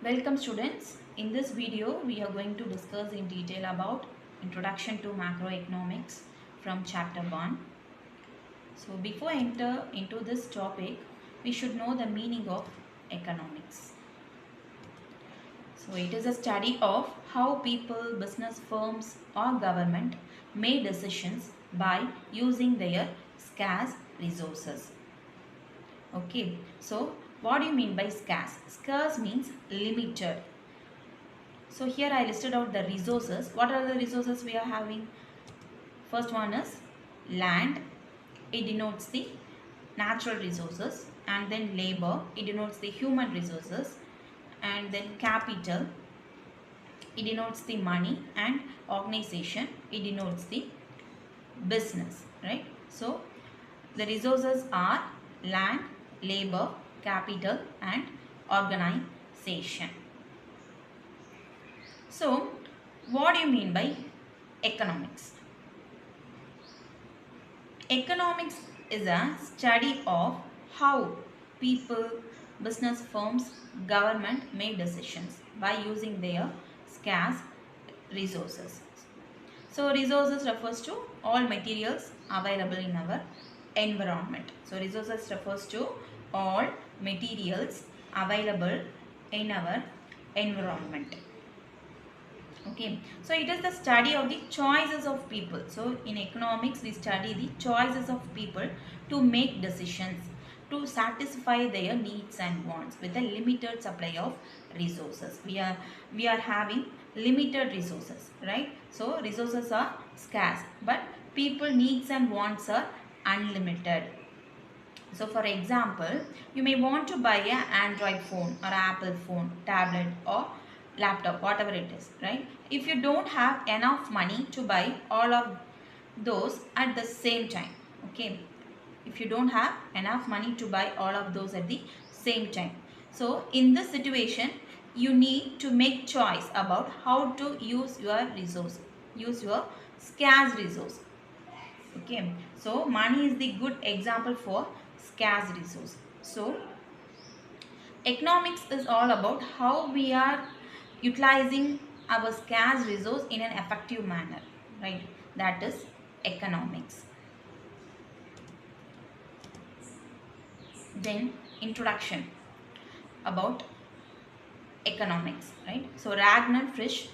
Welcome students. In this video we are going to discuss in detail about Introduction to Macroeconomics from chapter 1. So before I enter into this topic, we should know the meaning of economics. So it is a study of how people, business firms or government make decisions by using their scarce resources. Okay, so what do you mean by scarce? Scarce means limited. So here I listed out the resources. What are the resources we are having? First one is land. It denotes the natural resources, and then labor. It denotes the human resources, and then capital. It denotes the money, and organization. It denotes the business, right? So the resources are land, labor, capital, and organization. So, what do you mean by economics? Economics is a study of how people, business firms, government make decisions by using their scarce resources. So, resources refers to all materials available in our environment. So, resources refers to all materials available in our environment. Okay, so it is the study of the choices of people. So in economics we study the choices of people to make decisions to satisfy their needs and wants with a limited supply of resources. We are having limited resources, right? So resources are scarce, but people needs and wants are unlimited. So for example, you may want to buy an Android phone or Apple phone, tablet or laptop, whatever it is, right? If you don't have enough money to buy all of those at the same time, okay, if you don't have enough money to buy all of those at the same time, so in this situation you need to make choice about how to use your resource, use your scarce resource. Okay, so money is the good example for scarce resource. So economics is all about how we are utilizing our scarce resource in an effective manner, right? That is economics. Then introduction about economics, right? So Ragnar Frisch,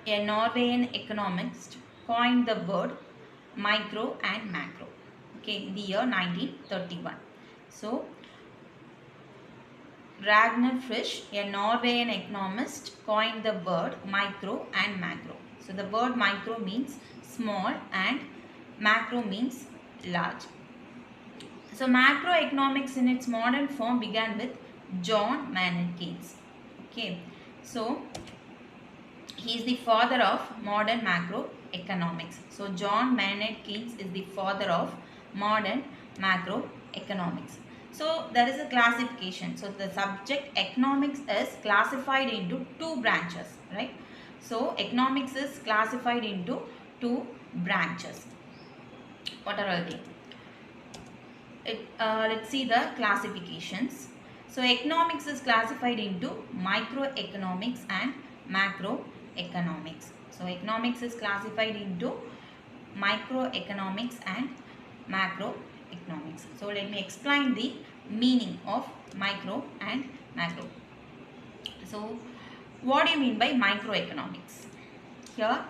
a Norwegian economist, coined the word micro and macro, okay, in the year 1931. So Ragnar Frisch, a Norwegian economist, coined the word micro and macro. So the word micro means small and macro means large. So macroeconomics in its modern form began with John Maynard Keynes. Okay, so he is the father of modern macroeconomics. So John Maynard Keynes is the father of modern macroeconomics. So there is a classification. So the subject economics is classified into two branches, right? So economics is classified into two branches. What are all they? Let's see the classifications. So economics is classified into microeconomics and macroeconomics. So economics is classified into microeconomics and macroeconomics. So let me explain the meaning of micro and macro. So what do you mean by microeconomics? Here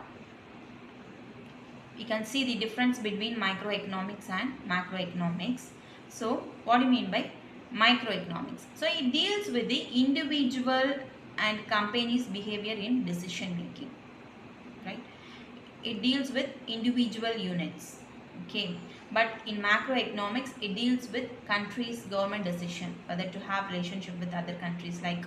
we can see the difference between microeconomics and macroeconomics. So what do you mean by microeconomics? So it deals with the individual and company's behavior in decision making, right? It deals with individual units, okay, but in macroeconomics it deals with countries' government decision whether to have relationship with other countries like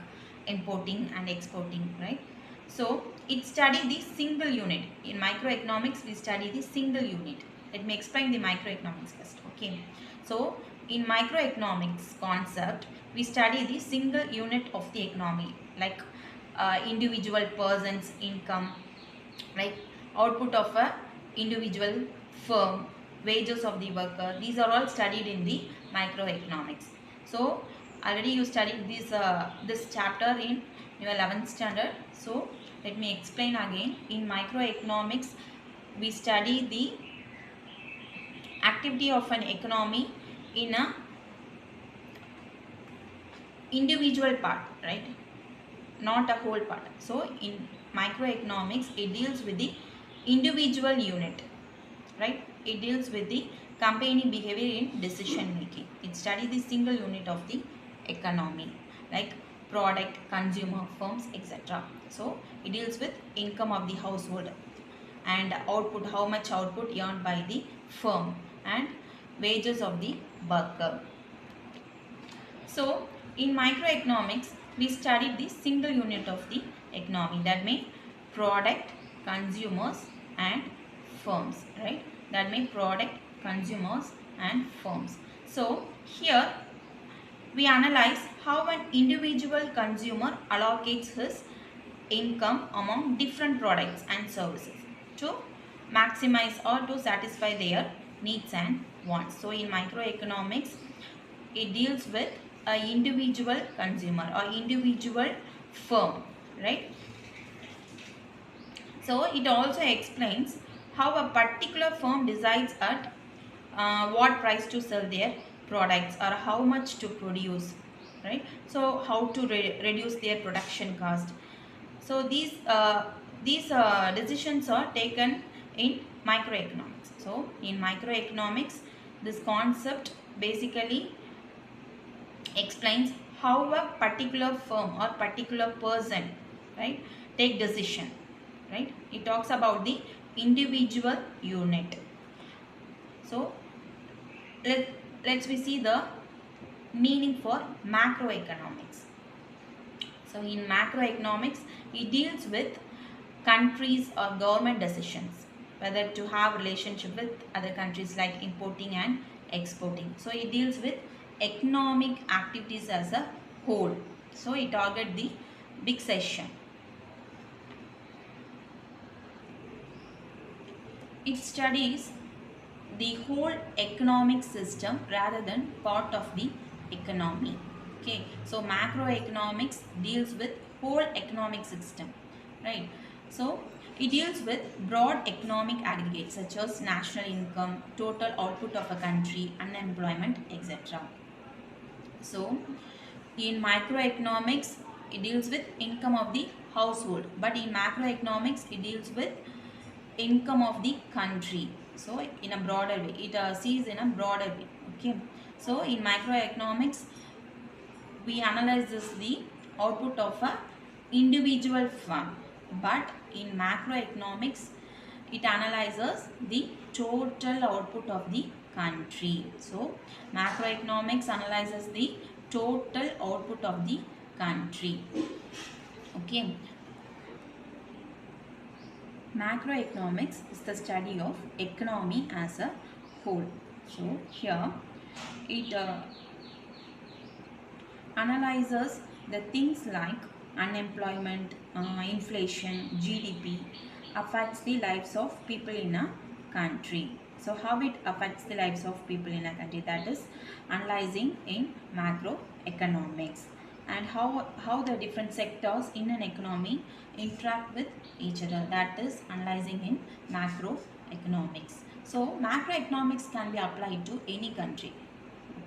importing and exporting, right? So it studies the single unit. In microeconomics we study the single unit. Let me explain the microeconomics first, okay? So in microeconomics concept we study the single unit of the economy, like individual person's income, like output of a individual firm, wages of the worker. These are all studied in the microeconomics. So already you studied this chapter in your 11th standard. So let me explain again. In microeconomics, we study the activity of an economy in a individual part, right? Not a whole part. So in microeconomics, it deals with the individual unit, right? It deals with the company behavior in decision making. It studies the single unit of the economy, like product, consumer, firms, etc. So it deals with income of the household and output, how much output earned by the firm, and wages of the worker. So in microeconomics, we studied the single unit of the economy, that means product, consumers and firms, right? That means product, consumers and firms. So here we analyze how an individual consumer allocates his income among different products and services to maximize or to satisfy their needs and wants. So in microeconomics, it deals with a individual consumer or individual firm, right? So it also explains how a particular firm decides at what price to sell their products or how much to produce, right? So how to reduce their production cost. So these decisions are taken in microeconomics. So in microeconomics, this concept basically explains how a particular firm or particular person, right, take decision, right? It talks about the individual unit. So let's we see the meaning for macroeconomics. So in macroeconomics, it deals with countries or government decisions, whether to have relationship with other countries like importing and exporting. So it deals with economic activities as a whole. So it target the big section. It studies the whole economic system rather than part of the economy. Okay, so macroeconomics deals with whole economic system, right? So it deals with broad economic aggregates such as national income, total output of a country, unemployment, etc. So in microeconomics, it deals with income of the household, but in macroeconomics, it deals with income of the country. So in a broader way, it sees in a broader way. Okay, so in microeconomics, we analyze the output of a individual firm, but in macroeconomics, it analyzes the total output of the country. So macroeconomics analyzes the total output of the country. Okay, macroeconomics is the study of economy as a whole. So here it analyzes the things like unemployment, inflation, GDP affects the lives of people in a country. So how it affects the lives of people in a country, that is analyzing in macroeconomics, and how the different sectors in an economy interact with each other, that is analyzing in macroeconomics. So macroeconomics can be applied to any country.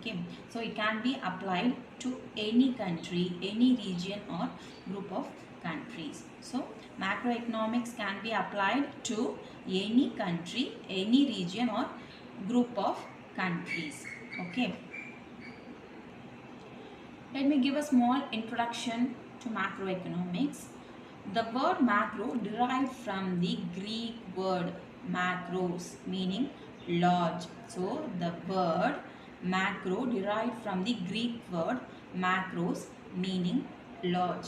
Okay, so it can be applied to any country, any region or group of countries. So macroeconomics can be applied to any country, any region or group of countries. Okay, let me give a small introduction to macroeconomics. The word macro derived from the Greek word macros, meaning large. So the word macro derived from the Greek word macros, meaning large.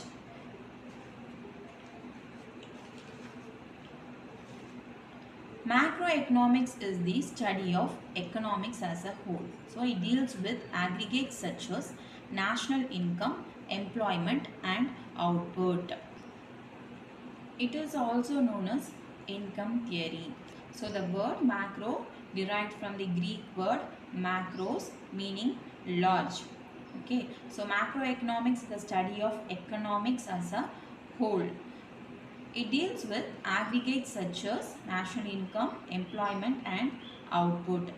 Macroeconomics is the study of economics as a whole. So it deals with aggregates such as national income, employment and output. It is also known as income theory. So the word macro derived from the Greek word macros, meaning large. Okay, so macroeconomics is the study of economics as a whole. It deals with aggregates such as national income, employment, and output.